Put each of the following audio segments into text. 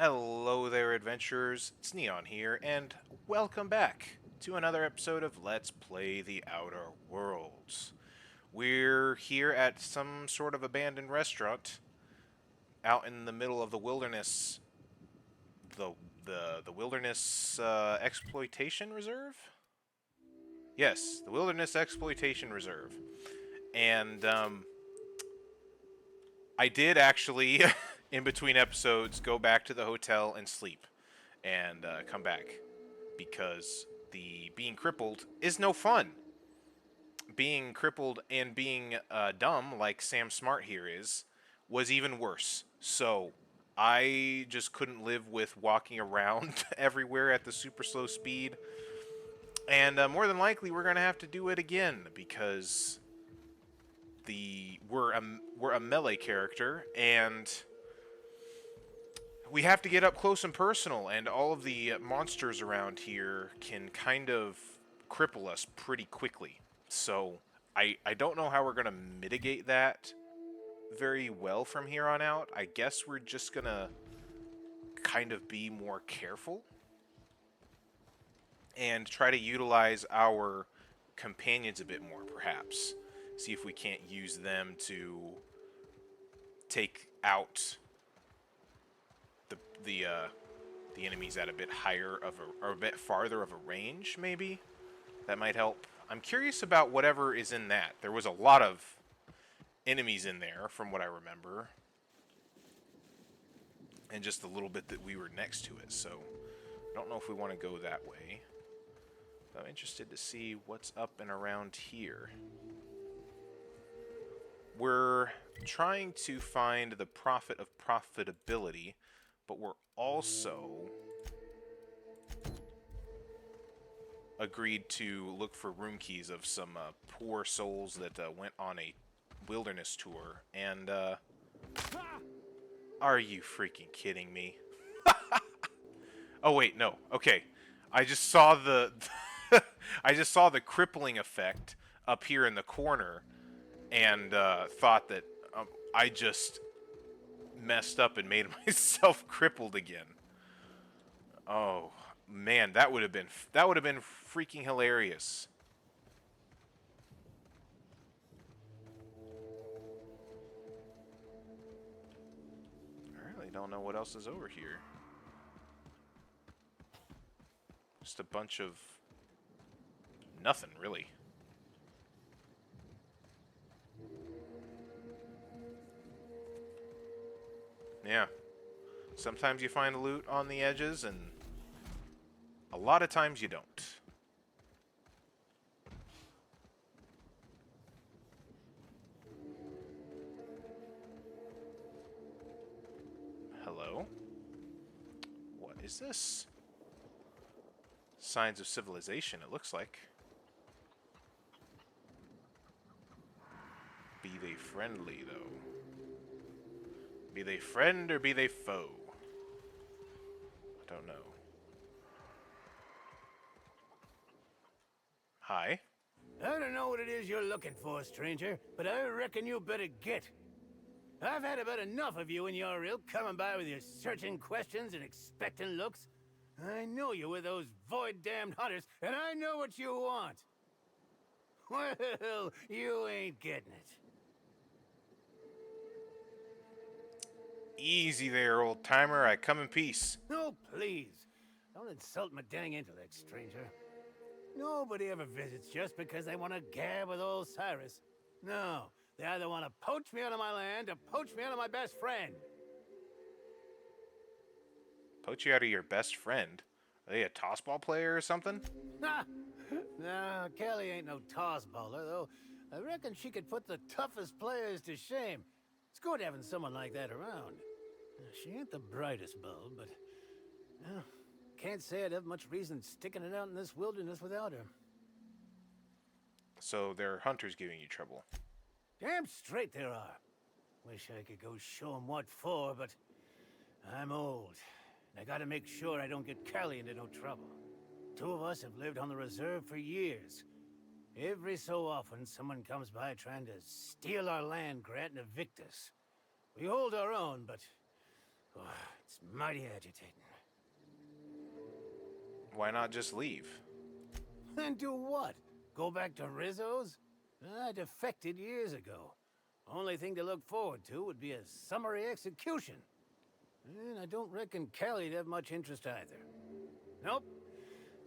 Hello there, adventurers. It's Neon here, and welcome back to another episode of Let's Play the Outer Worlds. We're here at some sort of abandoned restaurant out in the middle of the wilderness. The wilderness exploitation reserve? Yes, the wilderness exploitation reserve. And I did actually, in between episodes, go back to the hotel and sleep, and come back because the being crippled is no fun. Being crippled and being dumb, like Sam Smart here is, was even worse. So I just couldn't live with walking around everywhere at the super slow speed, and more than likely we're gonna have to do it again because we're a melee character and we have to get up close and personal, and all of the monsters around here can kind of cripple us pretty quickly. So I don't know how we're going to mitigate that very well from here on out. I guess we're just going to kind of be more careful and try to utilize our companions a bit more, perhaps. See if we can't use them to take out the enemies at a bit higher of a, or a bit farther of a range, maybe? That might help. I'm curious about whatever is in that. There was a lot of enemies in there, from what I remember. And just a little bit that we were next to it, so I don't know if we want to go that way. But I'm interested to see what's up and around here. We're trying to find the profit of profitability, but we're also agreed to look for room keys of some poor souls that went on a wilderness tour. And, are you freaking kidding me? Oh, wait, no. Okay. I just saw the... I just saw the crippling effect up here in the corner and thought that I just messed up and made myself crippled again. Oh, man, that would have been freaking hilarious. I really don't know what else is over here. Just a bunch of nothing, really. Yeah. Sometimes you find loot on the edges, and a lot of times you don't. Hello? What is this? Signs of civilization, it looks like. Be they friendly, though? Be they friend or be they foe? I don't know. Hi? I don't know what it is you're looking for, stranger, but I reckon you better get. I've had about enough of you and your ilk coming by with your searching questions and expectant looks. I know you with those void-damned hunters, and I know what you want. Well, you ain't getting it. Easy there, old timer. I come in peace. No, please. Don't insult my dang intellect, stranger. Nobody ever visits just because they want to gab with old Cyrus. No, they either want to poach me out of my land or poach me out of my best friend. Poach you out of your best friend. Are they a tossball player or something? Ha! No, Kelly ain't no toss baller, though. I reckon she could put the toughest players to shame. It's good having someone like that around. She ain't the brightest bulb, but... can't say I'd have much reason sticking it out in this wilderness without her. So they're hunters giving you trouble. Damn straight there are. Wish I could go show 'em what for, but... I'm old. And I gotta make sure I don't get Callie into no trouble. Two of us have lived on the reserve for years. Every so often, someone comes by trying to steal our land grant and evict us. We hold our own, but... oh, it's It's mighty agitating. Why not just leave? And do what? Go back to Rizzo's? I defected years ago. Only thing to look forward to would be a summary execution. And I don't reckon Callie'd have much interest either. Nope.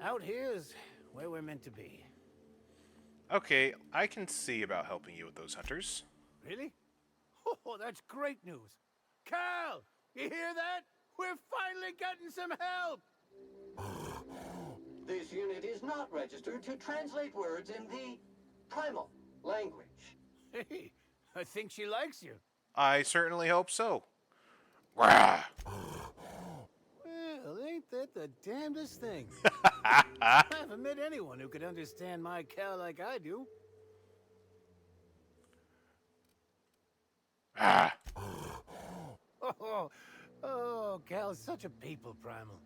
Out here is where we're meant to be. Okay, I can see about helping you with those hunters. Really? Oh, that's great news. Cal, you hear that? We're finally getting some help! This unit is not registered to translate words in the Primal language. Hey, I think she likes you. I certainly hope so. Rah! Well, ain't that the damnedest thing? I haven't met anyone who could understand my Cal like I do. Ah! Oh, Cal's such a people primal.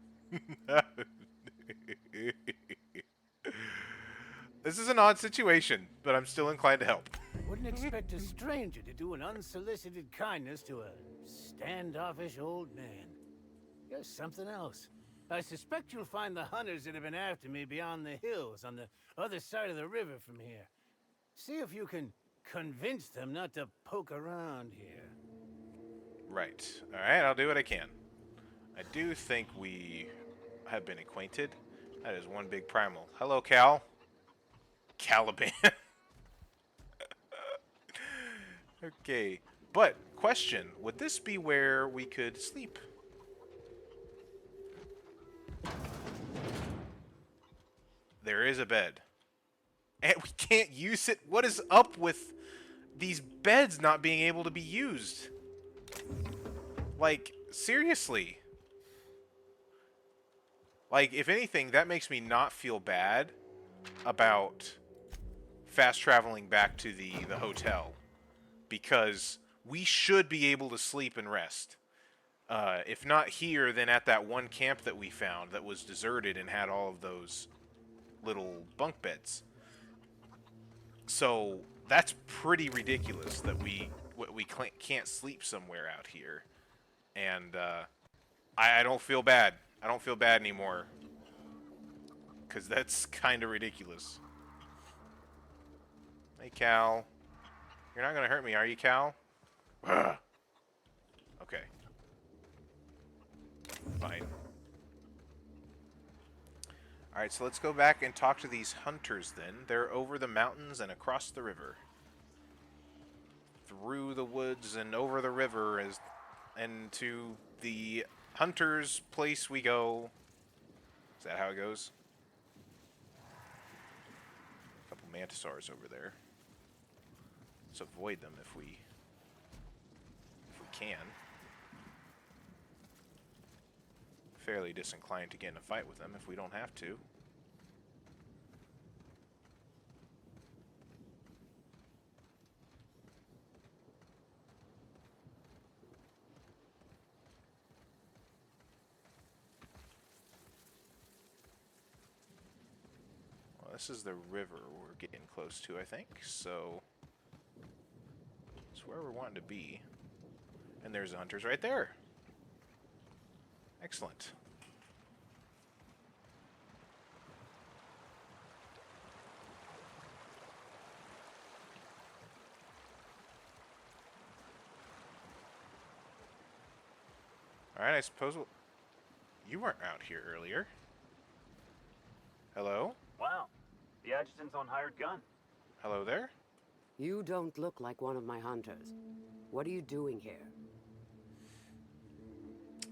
This is an odd situation, but I'm still inclined to help. Wouldn't expect a stranger to do an unsolicited kindness to a standoffish old man. You're something else. I suspect you'll find the hunters that have been after me beyond the hills on the other side of the river from here. See if you can convince them not to poke around here. Right. Alright, I'll do what I can. I do think we have been acquainted. That is one big primal. Hello, Cal. Caliban. Okay. But, question. Would this be where we could sleep? There is a bed. And we can't use it? What is up with these beds not being able to be used? Like, seriously. Like, if anything, that makes me not feel bad about fast traveling back to the hotel. Because we should be able to sleep and rest. If not here, then at that one camp that we found that was deserted and had all of those little bunk beds. So that's pretty ridiculous that we can't sleep somewhere out here. And I don't feel bad. I don't feel bad anymore. Because that's kind of ridiculous. Hey, Cal. You're not going to hurt me, are you, Cal? Ugh. Okay. Fine. Alright, so let's go back and talk to these hunters then. They're over the mountains and across the river. Through the woods and over the river and to the hunter's place we go. Is that how it goes? A couple mantisaurs over there. Let's avoid them if we can. Fairly disinclined to get in a fight with them if we don't have to. Well, this is the river we're getting close to, I think, so it's where we're wanting to be. And there's the hunters right there. Excellent. Alright, I suppose you weren't out here earlier. Hello? Wow. The adjutant's on hired gun. Hello there? You don't look like one of my hunters. What are you doing here?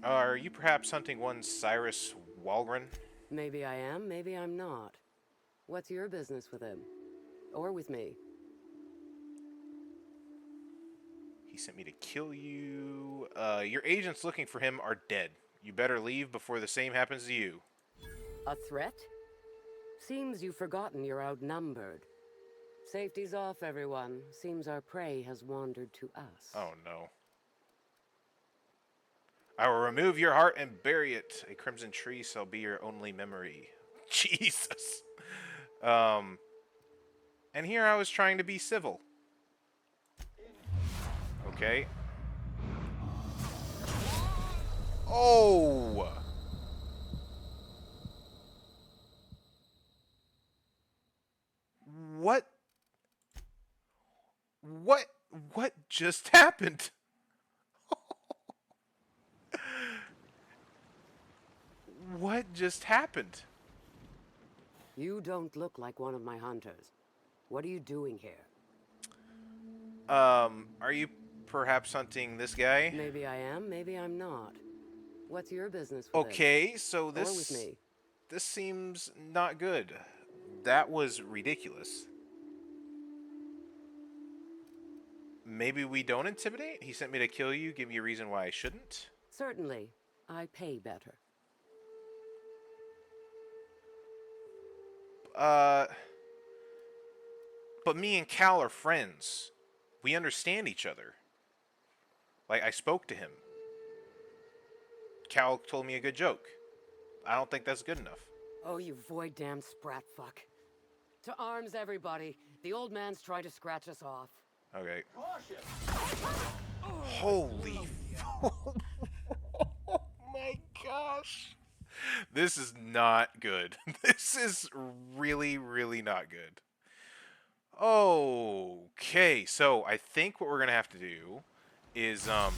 Are you perhaps hunting one Cyrus Walgren? Maybe I am, maybe I'm not. What's your business with him? Or with me? He sent me to kill you. Your agents looking for him are dead. You better leave before the same happens to you. A threat? Seems you've forgotten you're outnumbered. Safety's off, everyone. Seems our prey has wandered to us. Oh, no. I will remove your heart and bury it. A crimson tree shall be your only memory. Jesus. And here I was trying to be civil. Okay. Oh! just happened? What just happened? You don't look like one of my hunters. What are you doing here? Are you perhaps hunting this guy? Maybe I am, maybe I'm not. What's your business with it? Okay, so Or with me? this seems not good. That was ridiculous. Maybe we don't intimidate? He sent me to kill you, give me a reason why I shouldn't? Certainly. I pay better. But me and Cal are friends. We understand each other. Like, I spoke to him. Cal told me a good joke. I don't think that's good enough. Oh, you void-damned sprat fuck. To arms, everybody. The old man's trying to scratch us off. Okay. Caution! Holy... oh my gosh. This is not good. This is really, really not good. Okay, so I think what we're gonna have to do is, well,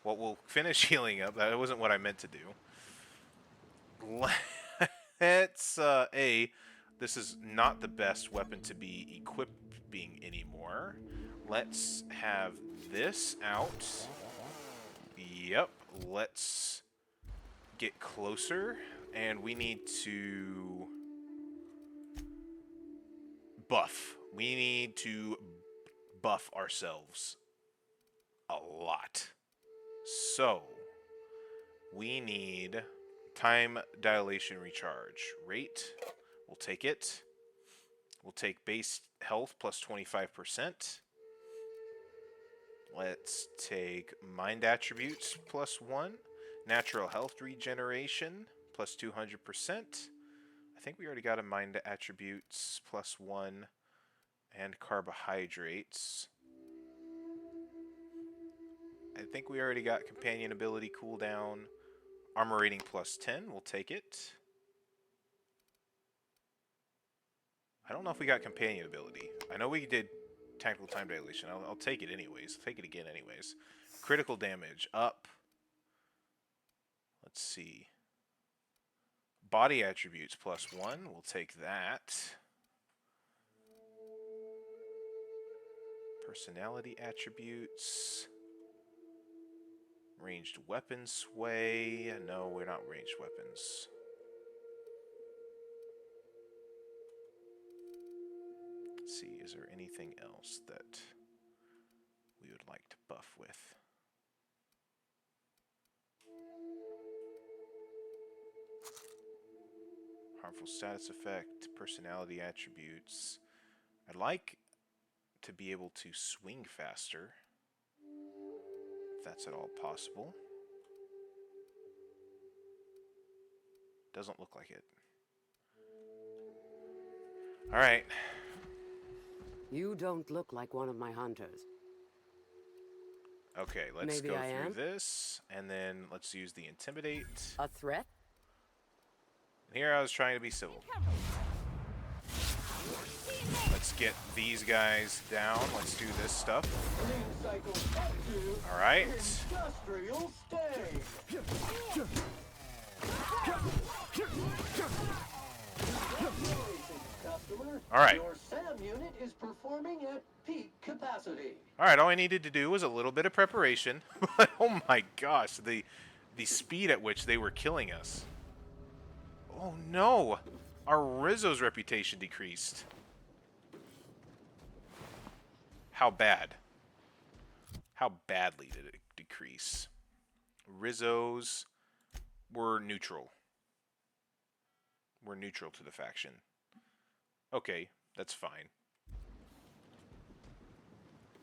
we'll finish healing up. That wasn't what I meant to do. Let's, this is not the best weapon to be equipping anymore. Let's have this out. Yep, let's get closer, and we need to buff. We need to buff ourselves a lot. So, we need time dilation recharge. Rate, we'll take it. We'll take base health plus 25%. Let's take mind attributes plus 1. Natural health regeneration plus 200%. I think we already got a mind attributes plus 1 and carbohydrates. I think we already got companion ability cooldown. Armor rating plus 10. We'll take it. I don't know if we got companion ability. I know we did tactical time dilation. I'll take it anyways. I'll take it again anyways. Critical damage up. Let's see. Body attributes plus 1. We'll take that. Personality attributes. Ranged weapon sway. No, we're not ranged weapons. Let's see, is there anything else that we would like to buff with? Harmful status effect, personality attributes. I'd like to be able to swing faster, if that's at all possible. Doesn't look like it. Alright. You don't look like one of my hunters. Okay, let's Maybe go I through am. this, and then let's use the intimidate. A threat? Here I was trying to be civil. Let's get these guys down. Let's do this stuff. Alright. Industrial stage! Alright. Your SAM unit is performing at peak capacity. Alright, all I needed to do was a little bit of preparation. But oh my gosh, the speed at which they were killing us. Oh no! Our Rizzo's reputation decreased. How bad? How badly did it decrease? Rizzo's were neutral. We're neutral to the faction. Okay, that's fine.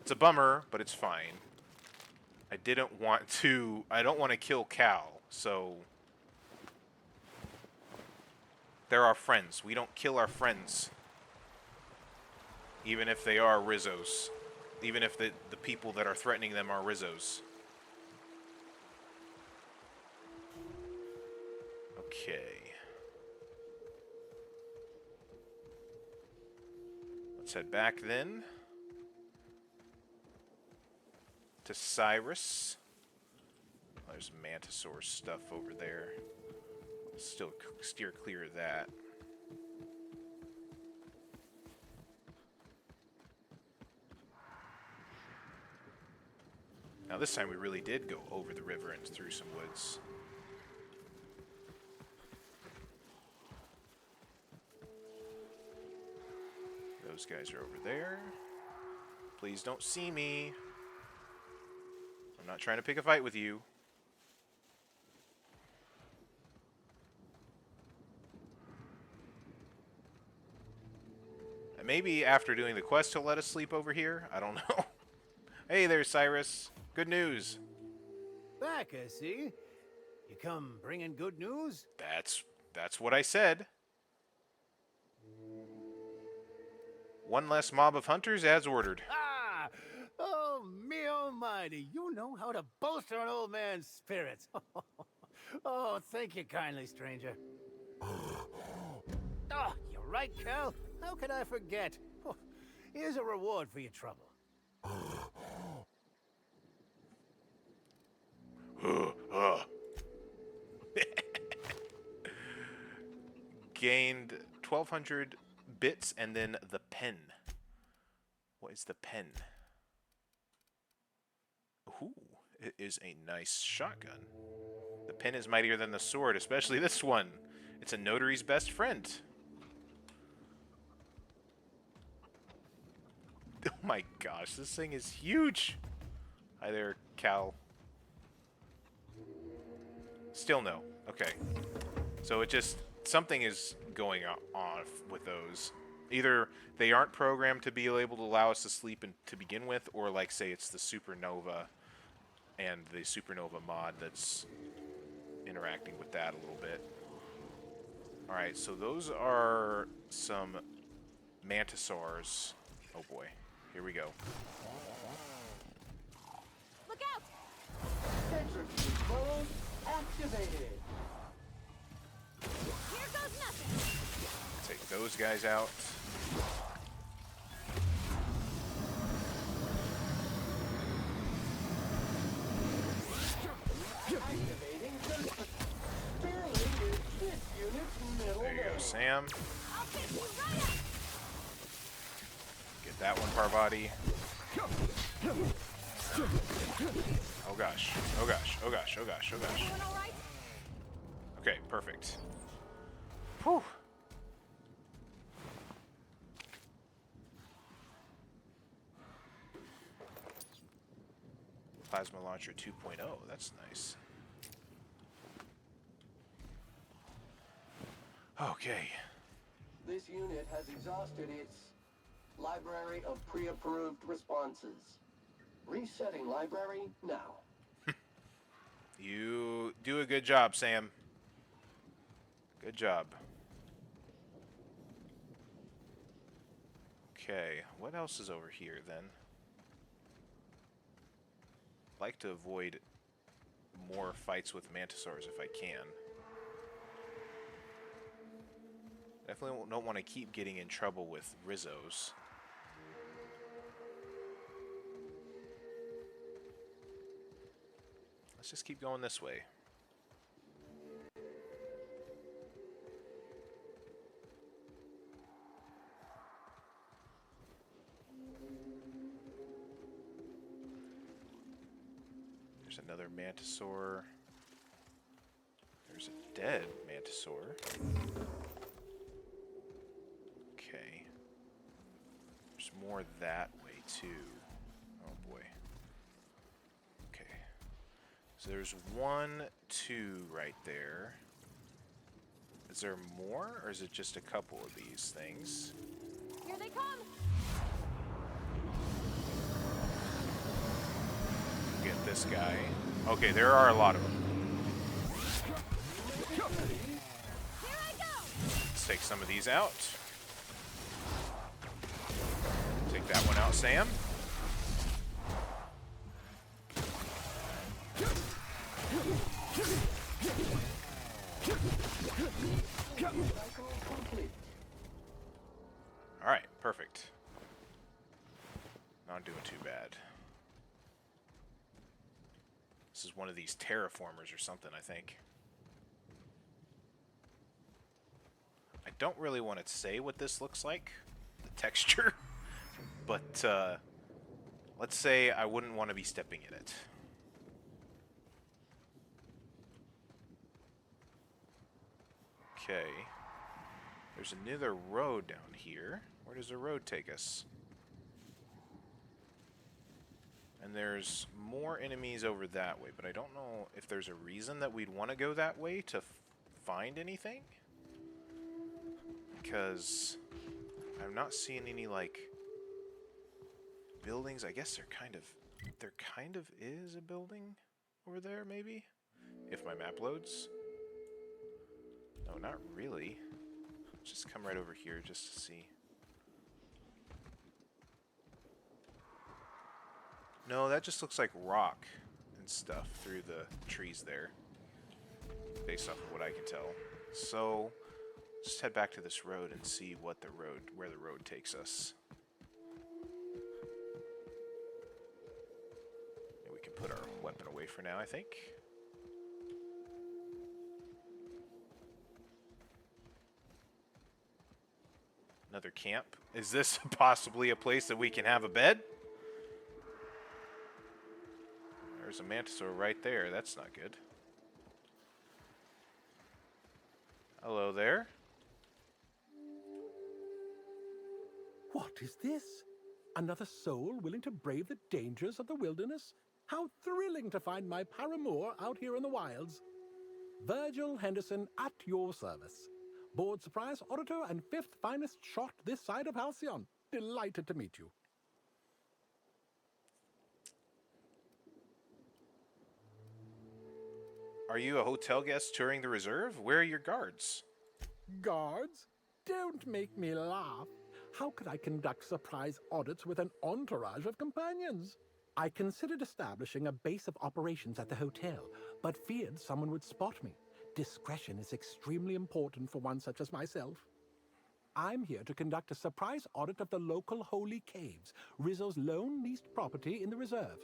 It's a bummer, but it's fine. I don't want to kill Cal, so... They're our friends. We don't kill our friends. Even if they are Rizzos. Even if the people that are threatening them are Rizzos. Okay. Let's head back then. to Cyrus. Oh, there's Mantisaur stuff over there. Still steer clear of that. Now this time we really did go over the river and through some woods. Those guys are over there. Please don't see me. I'm not trying to pick a fight with you. And maybe after doing the quest he'll let us sleep over here. I don't know. Hey there, Cyrus. Good news. Back, I see. You come bringing good news? That's what I said. One less mob of hunters as ordered. Ah! Oh, me almighty. You know how to bolster an old man's spirits. Oh, thank you kindly, stranger. Oh, you're right, Cal. How could I forget? Oh, here's a reward for your trouble. Gained 1,200 bits and then the pen. What is the pen? Ooh, it is a nice shotgun. The pen is mightier than the sword, especially this one. It's a notary's best friend. Oh my gosh, this thing is huge. Hi there, Cal. Still no. Okay. So it just, something is going on with those. Either they aren't programmed to be able to allow us to sleep to begin with, or like say it's the supernova and the supernova mod that's interacting with that a little bit. Alright, so those are some Mantisaurs. Oh boy. Here we go. Look out! Centrifuge mode activated. Here goes nothing. Take those guys out. Activating the Sterling is this unit's middle There you go, name. Sam. I'll pick you right up. Get that one, Parvati. Oh gosh. Oh gosh. Oh gosh. Oh gosh. Oh gosh. Everyone all right? Okay, perfect. Whew. Plasma Launcher 2.0, that's nice. Okay. This unit has exhausted its library of pre-approved responses. Resetting library now. You do a good job, Sam. Good job. Okay, what else is over here then? I'd like to avoid more fights with Mantisaurs if I can. Definitely don't want to keep getting in trouble with Rizzos. Let's just keep going this way. There's another Mantisaur. There's a dead Mantisaur. Okay. There's more that way too. Oh boy. Okay. So there's 1, 2 right there. Is there more, or is it just a couple of these things? Here they come. Get this guy. Okay, there are a lot of them. Here I go. Let's take some of these out. Take that one out, Sam. Cycle complete. Alright, perfect. Not doing too bad. This is one of these terraformers or something, I think. I don't really want to say what this looks like, the texture, but let's say I wouldn't want to be stepping in it. Okay. There's another road down here. Where does the road take us? And there's more enemies over that way, but I don't know if there's a reason that we'd want to go that way to find anything. Because I'm not seeing any, like, buildings. I guess there kind of is a building over there, maybe? If my map loads. No, not really. Just come right over here just to see. No, that just looks like rock and stuff through the trees there. Based off of what I can tell. So, just head back to this road and see where the road takes us. And we can put our weapon away for now, I think. Another camp. Is this possibly a place that we can have a bed? There's a mantisaur right there. That's not good. Hello there. What is this? Another soul willing to brave the dangers of the wilderness? How thrilling to find my paramour out here in the wilds. Virgil Henderson at your service. Board surprise auditor and 5th finest shot this side of Halcyon. Delighted to meet you. Are you a hotel guest touring the reserve? Where are your guards? Guards? Don't make me laugh. How could I conduct surprise audits with an entourage of companions? I considered establishing a base of operations at the hotel, but feared someone would spot me. Discretion is extremely important for one such as myself. I'm here to conduct a surprise audit of the local holy caves, Rizzo's lone leased property in the reserve.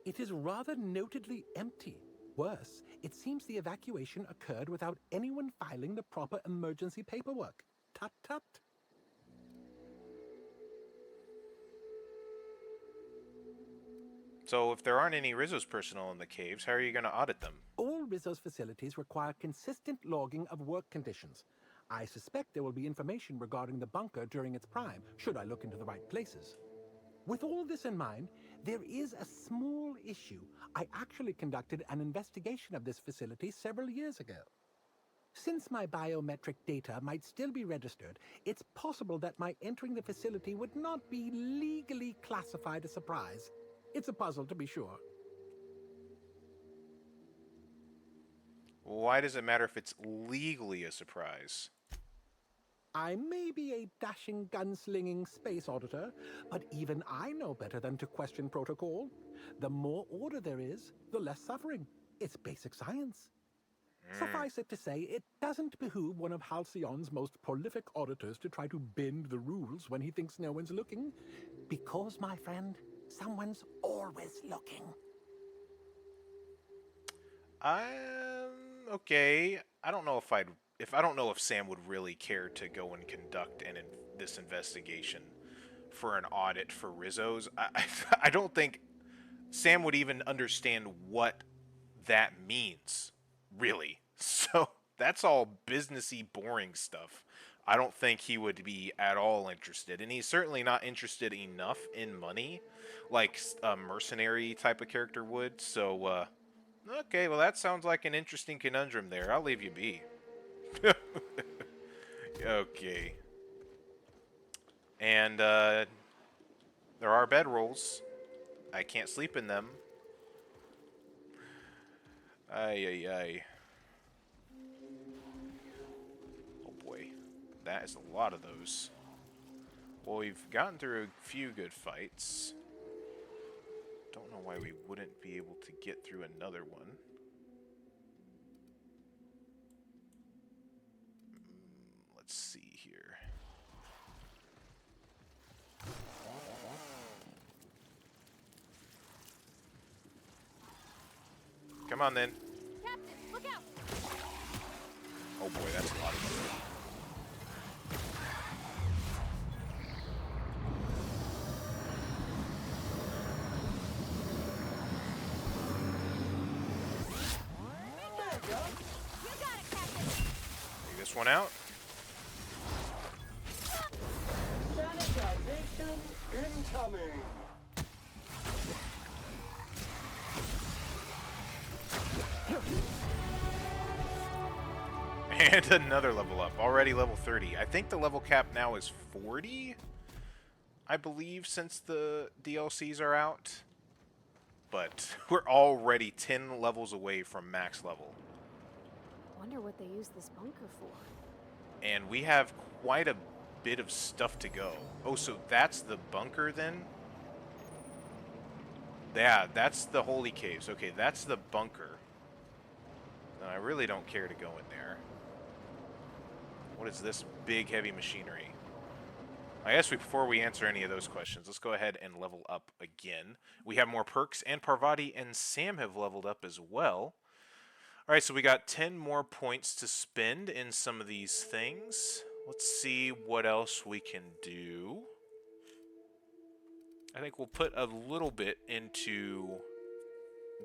It is rather notedly empty. Worse, it seems the evacuation occurred without anyone filing the proper emergency paperwork. Tut tut. So if there aren't any Rizzo's personnel in the caves, how are you going to audit them? All Rizzo's facilities require consistent logging of work conditions. I suspect there will be information regarding the bunker during its prime, should I look into the right places. With all this in mind, there is a small issue. I actually conducted an investigation of this facility several years ago. Since my biometric data might still be registered, it's possible that my entering the facility would not be legally classified a surprise. It's a puzzle, to be sure. Why does it matter if it's legally a surprise? I may be a dashing, gunslinging space auditor, but even I know better than to question protocol. The more order there is, the less suffering. It's basic science. Suffice it to say, it doesn't behoove one of Halcyon's most prolific auditors to try to bend the rules when he thinks no one's looking. Because, my friend, someone's always looking. Okay. I don't know if Sam would really care to go and conduct this investigation for an audit for Rizzo's. I don't think Sam would even understand what that means, really. So that's all businessy, boring stuff. I don't think he would be at all interested, and he's certainly not interested enough in money, like a mercenary type of character would. So, okay, well that sounds like an interesting conundrum there. I'll leave you be. Okay. And, there are bedrolls. I can't sleep in them. Ay, ay, ay. Oh boy. That is a lot of those. Well, we've gotten through a few good fights. Don't know why we wouldn't be able to get through another one. Let's see here. Come on then. Captain, look out! Oh boy, that's a lot of them. You got it, Captain! Take this one out. Sanitization incoming. And another level up. Already level 30. I think the level cap now is 40, I believe, since the DLCs are out. But we're already 10 levels away from max level. Wonder what they use this bunker for. And we have quite a bit of stuff to go. Oh, so that's the bunker then? Yeah, that's the holy caves. Okay, that's the bunker. And I really don't care to go in there. What is this big heavy machinery? I guess before we answer any of those questions, let's go ahead and level up again. We have more perks, and Parvati and Sam have leveled up as well. Alright, so we got 10 more points to spend in some of these things. Let's see what else we can do. I think we'll put a little bit into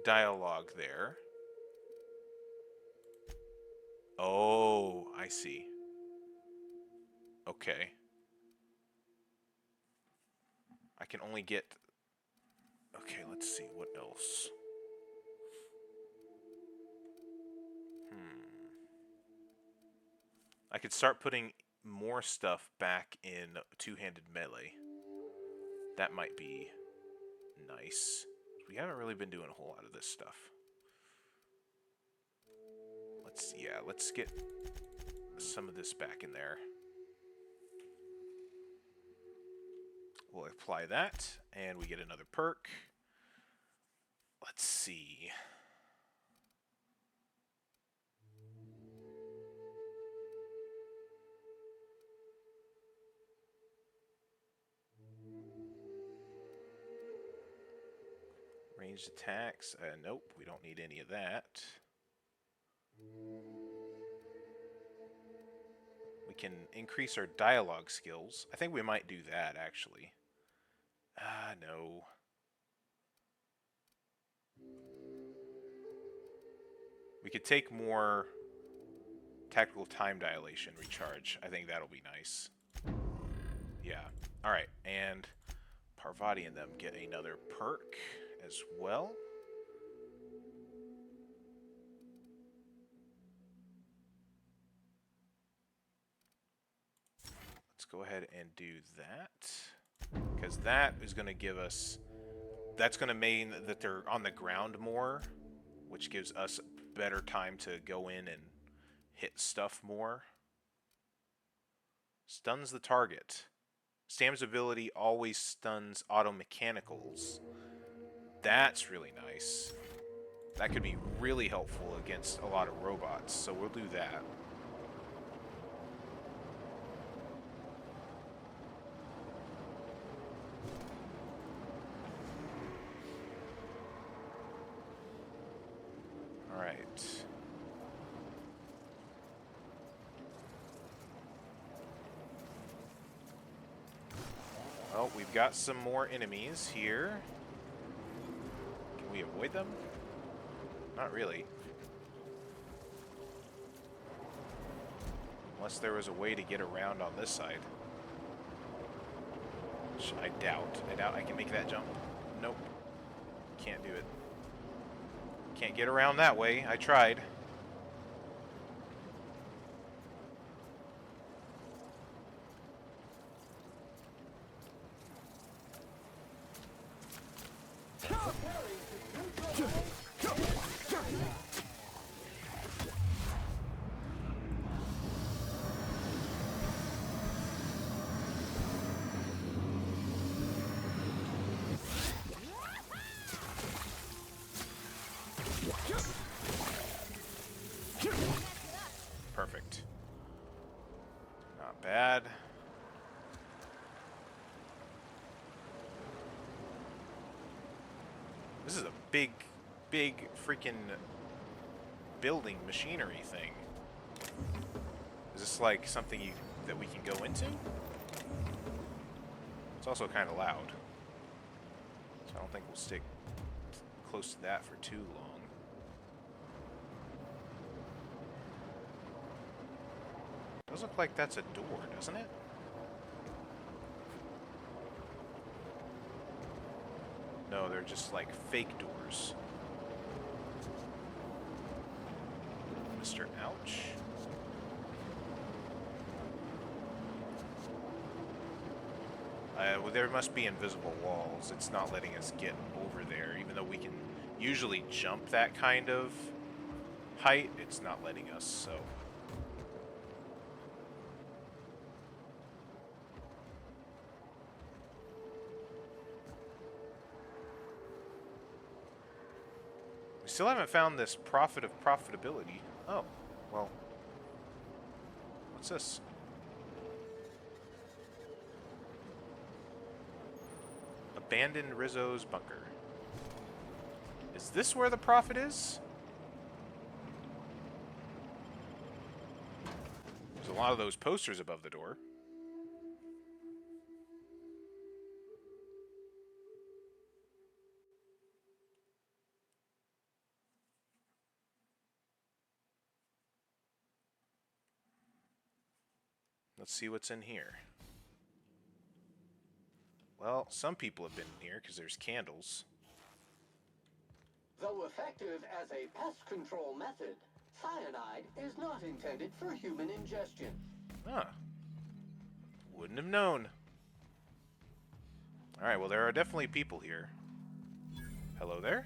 dialogue there. Oh, I see. Okay. I can only get... Okay, let's see. What else? I could start putting more stuff back in two-handed melee. That might be nice. We haven't really been doing a whole lot of this stuff. Let's get some of this back in there. We'll apply that, and we get another perk. Let's see. Ranged attacks. Nope, we don't need any of that. We can increase our dialogue skills. I think we might do that, actually. No. We could take more tactical time dilation recharge. I think that'll be nice. Yeah. Alright, and Parvati and them get another perk as well. Let's go ahead and do that, because that is going to give us, that's going to mean that they're on the ground more, which gives us better time to go in and hit stuff more. Stuns the target. Sam's ability always stuns auto mechanicals. That's really nice. That could be really helpful against a lot of robots, so we'll do that. Alright. Well, we've got some more enemies here. Can we avoid them? Not really. Unless there was a way to get around on this side. Which I doubt. I doubt I can make that jump. Nope. Can't do it. Can't get around that way. I tried. Perfect. Not bad. This is a big freaking building machinery thing. Is this like something that we can go into? It's also kind of loud. So I don't think we'll stick close to that for too long. Does look like that's a door, doesn't it? No, they're just like fake doors. Mr. Ouch. Well, there must be invisible walls. It's not letting us get over there, even though we can usually jump that kind of height. It's not letting us, so... We still haven't found this prophet of profitability. Oh, well. What's this? Abandoned Rizzo's bunker. Is this where the prophet is? There's a lot of those posters above the door. Let's see what's in here. Well, some people have been in here because there's candles. Though effective as a pest control method, cyanide is not intended for human ingestion. Huh. Wouldn't have known. Alright, well, there are definitely people here. Hello there?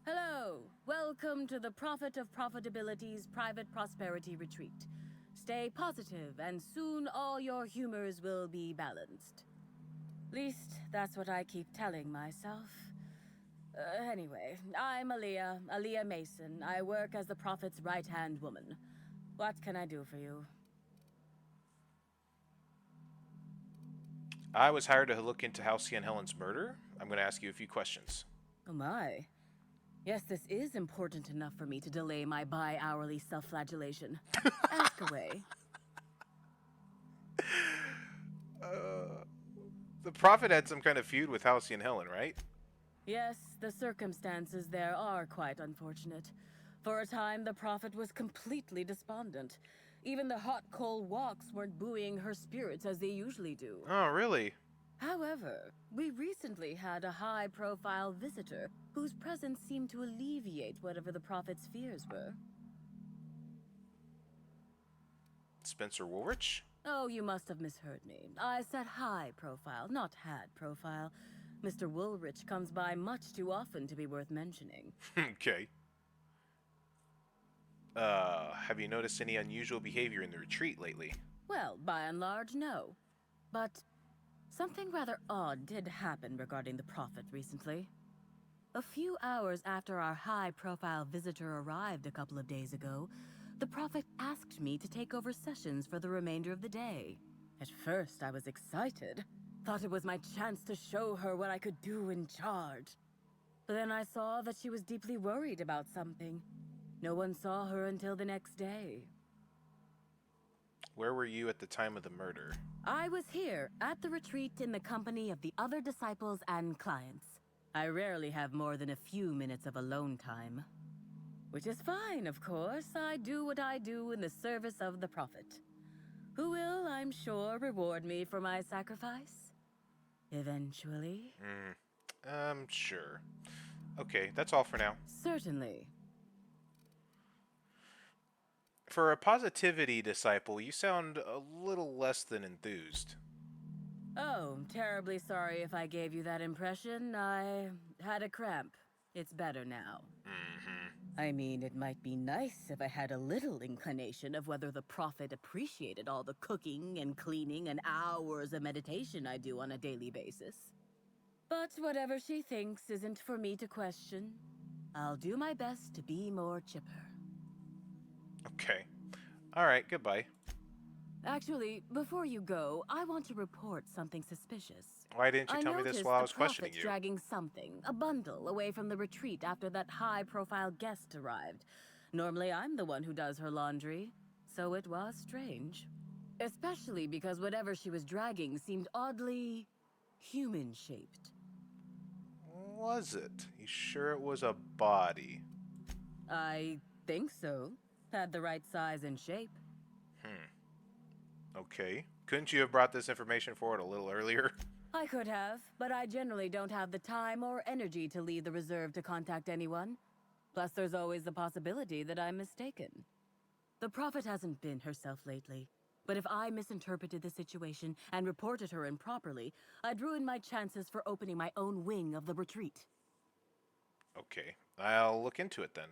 Hello. Welcome to the Prophet of Profitability's Private Prosperity Retreat. Stay positive, and soon all your humors will be balanced. Least, that's what I keep telling myself. Anyway, I'm Aaliyah Mason. I work as the Prophet's right-hand woman. What can I do for you? I was hired to look into Halcyon Helen's murder. I'm going to ask you a few questions. Oh my. Yes, this is important enough for me to delay my bi-hourly self-flagellation. Ask away. The Prophet had some kind of feud with Halcyon Helen, right? Yes, the circumstances there are quite unfortunate. For a time, the Prophet was completely despondent. Even the hot coal walks weren't buoying her spirits as they usually do. Oh, really? However, we recently had a high-profile visitor whose presence seemed to alleviate whatever the Prophet's fears were. Spencer Woolrich? Oh, you must have misheard me. I said high-profile, not had-profile. Mr. Woolrich comes by much too often to be worth mentioning. Okay. Have you noticed any unusual behavior in the retreat lately? Well, by and large, no. But something rather odd did happen regarding the Prophet recently. A few hours after our high-profile visitor arrived a couple of days ago, the Prophet asked me to take over sessions for the remainder of the day. At first, I was excited. Thought it was my chance to show her what I could do in charge. But then I saw that she was deeply worried about something. No one saw her until the next day. Where were you at the time of the murder? I was here, at the retreat in the company of the other disciples and clients. I rarely have more than a few minutes of alone time. Which is fine, of course. I do what I do in the service of the Prophet, who will, I'm sure, reward me for my sacrifice. Eventually. Sure. Okay, that's all for now. Certainly. For a positivity disciple, you sound a little less than enthused. Oh, terribly sorry if I gave you that impression. I had a cramp. It's better now. I mean, it might be nice if I had a little inclination of whether the Prophet appreciated all the cooking and cleaning and hours of meditation I do on a daily basis. But whatever she thinks isn't for me to question. I'll do my best to be more chipper. Okay. Alright, goodbye. Actually, before you go, I want to report something suspicious. Why didn't you tell me this while I was questioning you? Dragging something, a bundle, away from the retreat after that high-profile guest arrived. Normally, I'm the one who does her laundry, so it was strange. Especially because whatever she was dragging seemed oddly human-shaped. Was it? You sure it was a body? I think so. Had the right size and shape. Okay. Couldn't you have brought this information forward a little earlier? I could have, but I generally don't have the time or energy to leave the reserve to contact anyone. Plus, there's always the possibility that I'm mistaken. The Prophet hasn't been herself lately, but if I misinterpreted the situation and reported her improperly, I'd ruin my chances for opening my own wing of the retreat. Okay. I'll look into it then.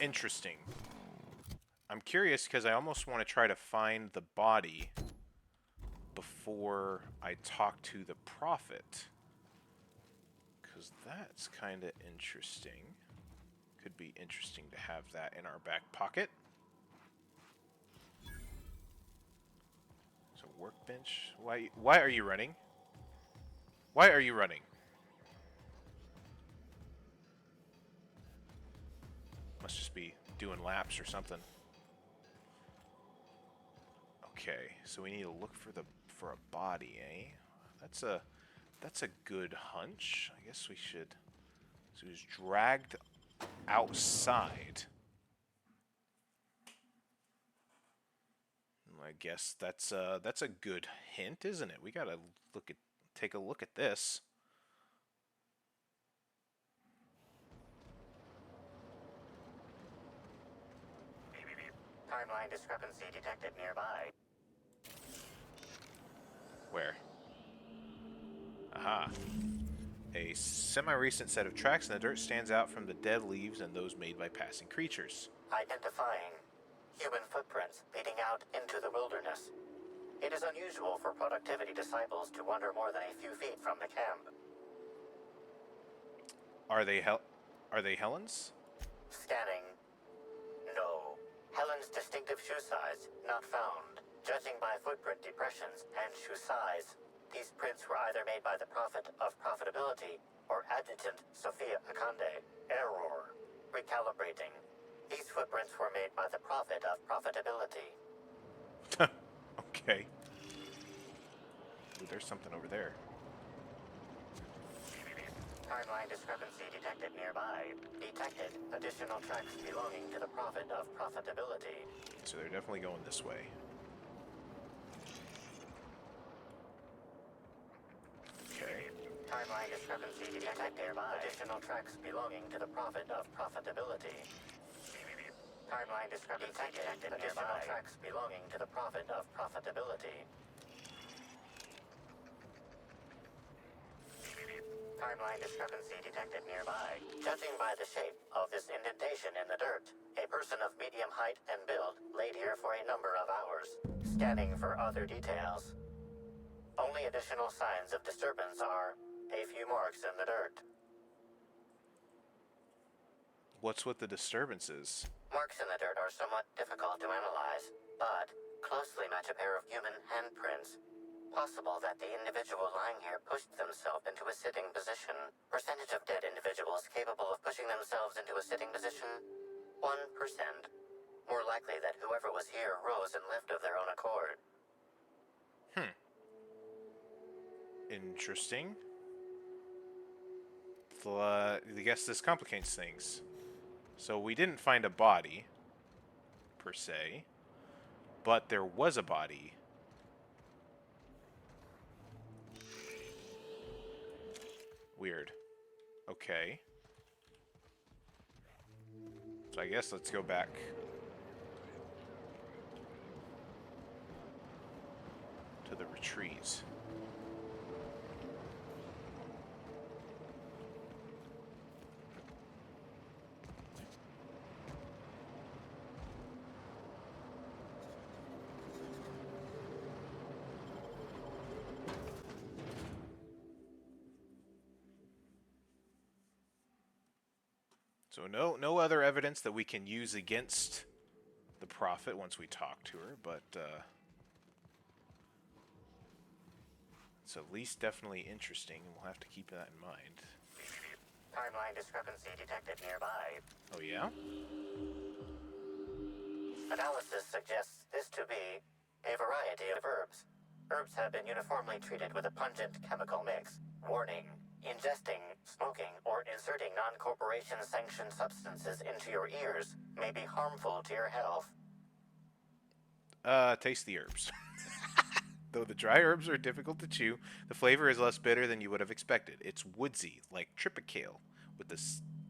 Interesting. I'm curious because I almost want to try to find the body before I talk to the Prophet. Because that's kind of interesting. Could be interesting to have that in our back pocket. So workbench. Why are you running? Why are you running? Must just be doing laps or something. Okay, so we need to look for a body, eh? That's a good hunch. I guess we should. So he was dragged outside. I guess that's a good hint, isn't it? We gotta take a look at this. Timeline discrepancy detected nearby. Where? Aha. A semi-recent set of tracks in the dirt stands out from the dead leaves and those made by passing creatures. Identifying human footprints leading out into the wilderness. It is unusual for productivity disciples to wander more than a few feet from the camp. Are they Helen's? Scanning. No. Helen's distinctive shoe size not found. Judging by footprint depressions and shoe size, these prints were either made by the Prophet of Profitability or Adjutant Sophia Akande. Error. Recalibrating. These footprints were made by the Prophet of Profitability. Okay. Ooh, there's something over there. Timeline discrepancy detected nearby. Detected additional tracks belonging to the Prophet of Profitability. So they're definitely going this way. Okay. Timeline discrepancy detected nearby. Additional tracks belonging to the Prophet of Profitability. Timeline discrepancy detected additional tracks belonging to the Prophet of Profitability. Timeline discrepancy detected nearby. Judging by the shape of this indentation in the dirt, a person of medium height and build laid here for a number of hours. Scanning for other details. Only additional signs of disturbance are a few marks in the dirt. What's with the disturbances? Marks in the dirt are somewhat difficult to analyze, but closely match a pair of human handprints. Possible that the individual lying here pushed themselves into a sitting position. Percentage of dead individuals capable of pushing themselves into a sitting position? 1%. More likely that whoever was here rose and left of their own accord. Interesting. I guess this complicates things. So we didn't find a body, per se, but there was a body. Weird. Okay. So I guess let's go back. To the retreat. So no other evidence that we can use against the Prophet once we talk to her, but it's at least definitely interesting, and we'll have to keep that in mind. timeline discrepancy detected nearby. Oh, yeah? Analysis suggests this to be a variety of herbs. Herbs have been uniformly treated with a pungent chemical mix. Warning: ingesting, smoking, or inserting non-corporation sanctioned substances into your ears may be harmful to your health. Taste the herbs. Though the dry herbs are difficult to chew, the flavor is less bitter than you would have expected. It's woodsy, like tripicale, with the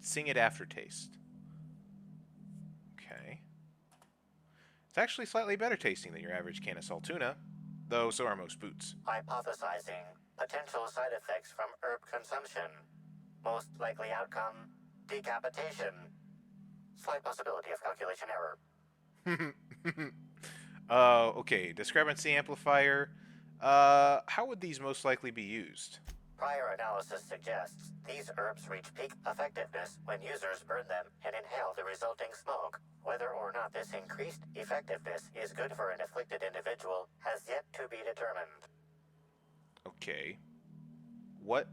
sing-it aftertaste. Okay. It's actually slightly better tasting than your average can of salt tuna, though so are most boots. Hypothesizing potential side effects from herb consumption. Most likely outcome: decapitation. Slight possibility of calculation error. Okay, discrepancy amplifier. How would these most likely be used? Prior analysis suggests these herbs reach peak effectiveness when users burn them and inhale the resulting smoke. Whether or not this increased effectiveness is good for an afflicted individual has yet to be determined. Okay. What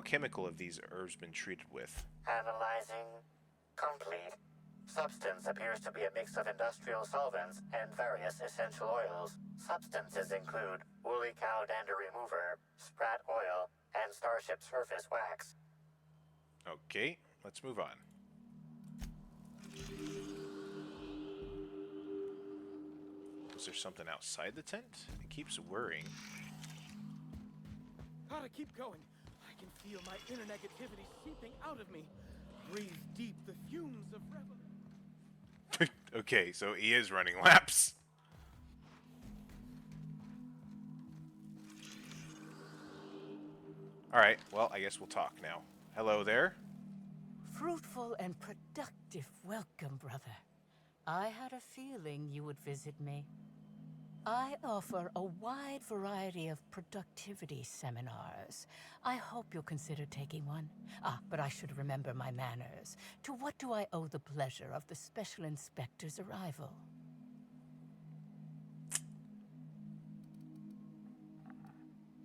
chemical have these herbs been treated with? Analyzing. Complete. Substance appears to be a mix of industrial solvents and various essential oils. Substances include woolly cow dander remover, sprat oil, and starship surface wax. Okay, let's move on. Was there something outside the tent? It keeps whirring. Gotta keep going. I can feel my inner negativity seeping out of me. Breathe deep the fumes of revel. Okay, so he is running laps. Alright, well, I guess we'll talk now. Hello there. Fruitful and productive welcome, brother. I had a feeling you would visit me. I offer a wide variety of productivity seminars. I hope you'll consider taking one. But I should remember my manners. To what do I owe the pleasure of the Special Inspector's arrival?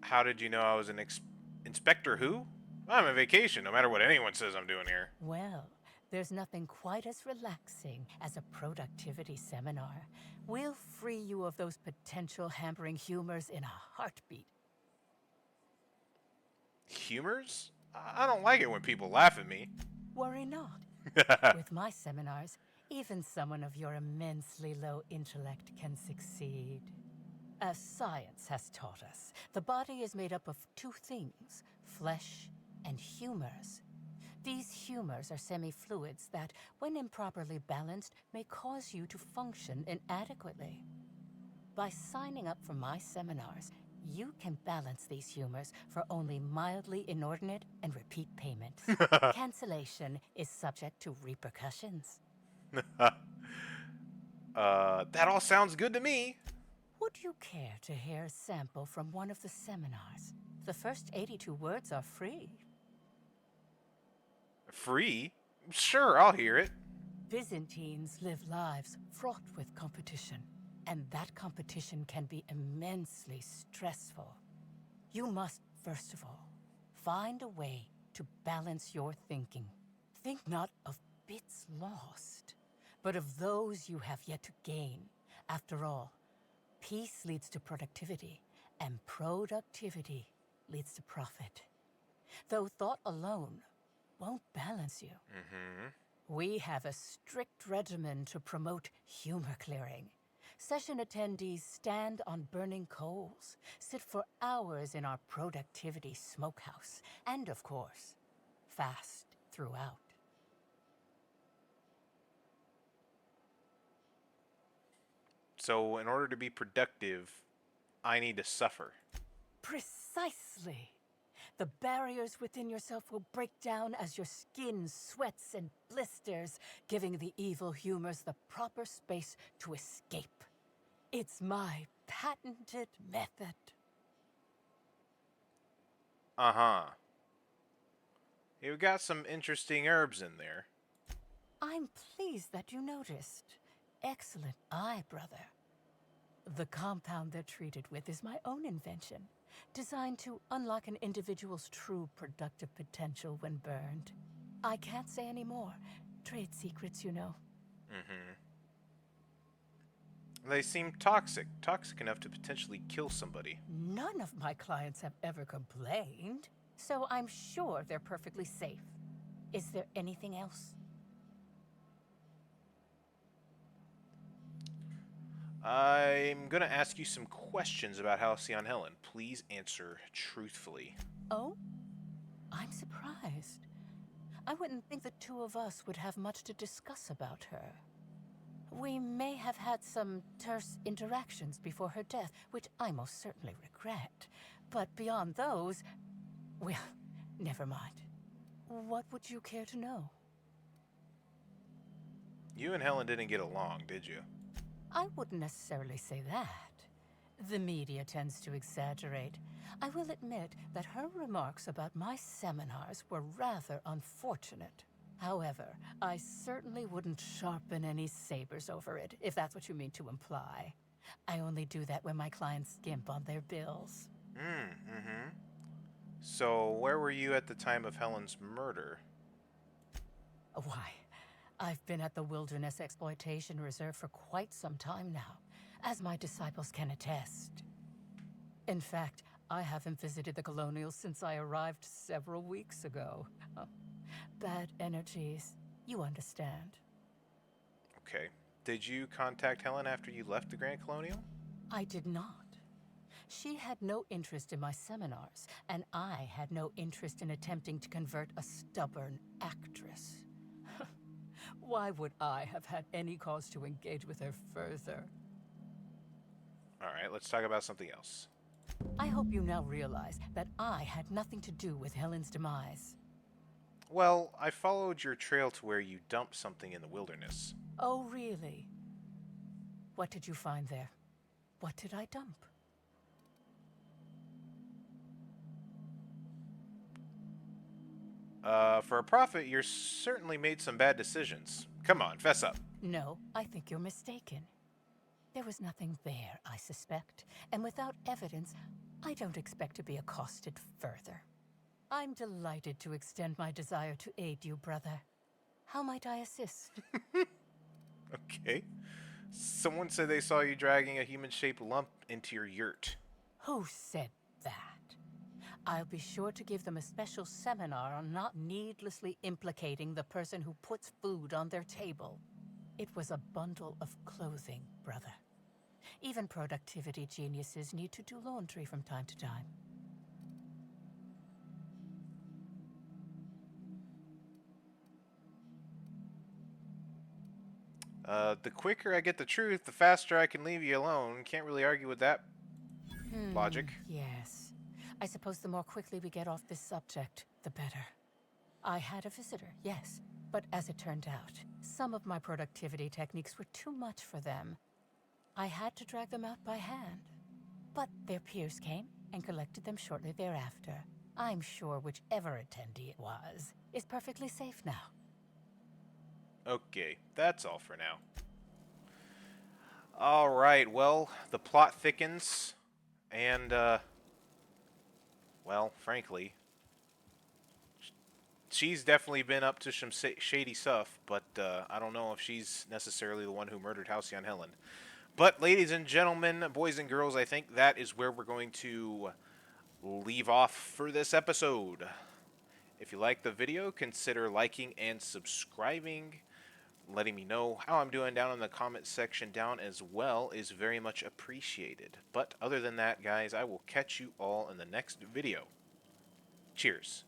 How did you know I was an inspector who? I'm on vacation, no matter what anyone says I'm doing here. Well, there's nothing quite as relaxing as a productivity seminar. We'll free you of those potential hampering humors in a heartbeat. Humors? I don't like it when people laugh at me. Worry not. With my seminars, even someone of your immensely low intellect can succeed. As science has taught us, the body is made up of two things: flesh and humors. These humors are semi-fluids that, when improperly balanced, may cause you to function inadequately. By signing up for my seminars, you can balance these humors for only mildly inordinate and repeat payments. Cancellation is subject to repercussions. That all sounds good to me. Would you care to hear a sample from one of the seminars? The first 82 words are free. Free? Sure, I'll hear it. Byzantines live lives fraught with competition, and that competition can be immensely stressful. You must, first of all, find a way to balance your thinking. Think not of bits lost, but of those you have yet to gain. After all, peace leads to productivity, and productivity leads to profit. Though thought alone won't balance you. We have a strict regimen to promote humor clearing. Session attendees stand on burning coals, sit for hours in our productivity smokehouse, and of course, fast throughout. So, in order to be productive, I need to suffer. Precisely. The barriers within yourself will break down as your skin sweats and blisters, giving the evil humors the proper space to escape. It's my patented method. Uh-huh. You've got some interesting herbs in there. I'm pleased that you noticed. Excellent eye, brother. The compound they're treated with is my own invention. designed to unlock an individual's true productive potential when burned. I can't say any more. Trade secrets, you know. Mm-hmm. They seem toxic. Toxic enough to potentially kill somebody. None of my clients have ever complained, so I'm sure they're perfectly safe. Is there anything else? I'm gonna ask you some questions about Halcyon Helen. Please answer truthfully. Oh? I'm surprised. I wouldn't think the two of us would have much to discuss about her. We may have had some terse interactions before her death, which I most certainly regret. But beyond those, well, never mind. What would you care to know? You and Helen didn't get along, did you? I wouldn't necessarily say that. The media tends to exaggerate. I will admit that her remarks about my seminars were rather unfortunate. However, I certainly wouldn't sharpen any sabers over it, if that's what you mean to imply. I only do that when my clients skimp on their bills. Mm-hmm. So, where were you at the time of Helen's murder? Why, I've been at the Wilderness Exploitation Reserve for quite some time now, as my disciples can attest. In fact, I haven't visited the Colonials since I arrived several weeks ago. Bad energies, you understand. Okay. Did you contact Helen after you left the Grand Colonial? I did not. She had no interest in my seminars, and I had no interest in attempting to convert a stubborn actress. Why would I have had any cause to engage with her further? Alright, let's talk about something else. I hope you now realize that I had nothing to do with Helen's demise. Well, I followed your trail to where you dumped something in the wilderness. Oh, really? What did you find there? What did I dump? For a prophet, you certainly made some bad decisions. Come on, fess up. No, I think you're mistaken. There was nothing there, I suspect, and without evidence, I don't expect to be accosted further. I'm delighted to extend my desire to aid you, brother. How might I assist? Okay. Someone said they saw you dragging a human-shaped lump into your yurt. Who said that? I'll be sure to give them a special seminar on not needlessly implicating the person who puts food on their table. It was a bundle of clothing, brother. Even productivity geniuses need to do laundry from time to time. The quicker I get the truth, the faster I can leave you alone. Can't really argue with that logic. Yes. I suppose the more quickly we get off this subject, the better. I had a visitor, yes. But as it turned out, some of my productivity techniques were too much for them. I had to drag them out by hand. But their peers came and collected them shortly thereafter. I'm sure whichever attendee it was is perfectly safe now. Okay, that's all for now. Alright, well, the plot thickens, and, well, frankly, she's definitely been up to some shady stuff, but I don't know if she's necessarily the one who murdered Halcyon Helen. But, ladies and gentlemen, boys and girls, I think that is where we're going to leave off for this episode. If you liked the video, consider liking and subscribing. Letting me know how I'm doing down in the comment section down as well is very much appreciated. But other than that, guys, I will catch you all in the next video. Cheers.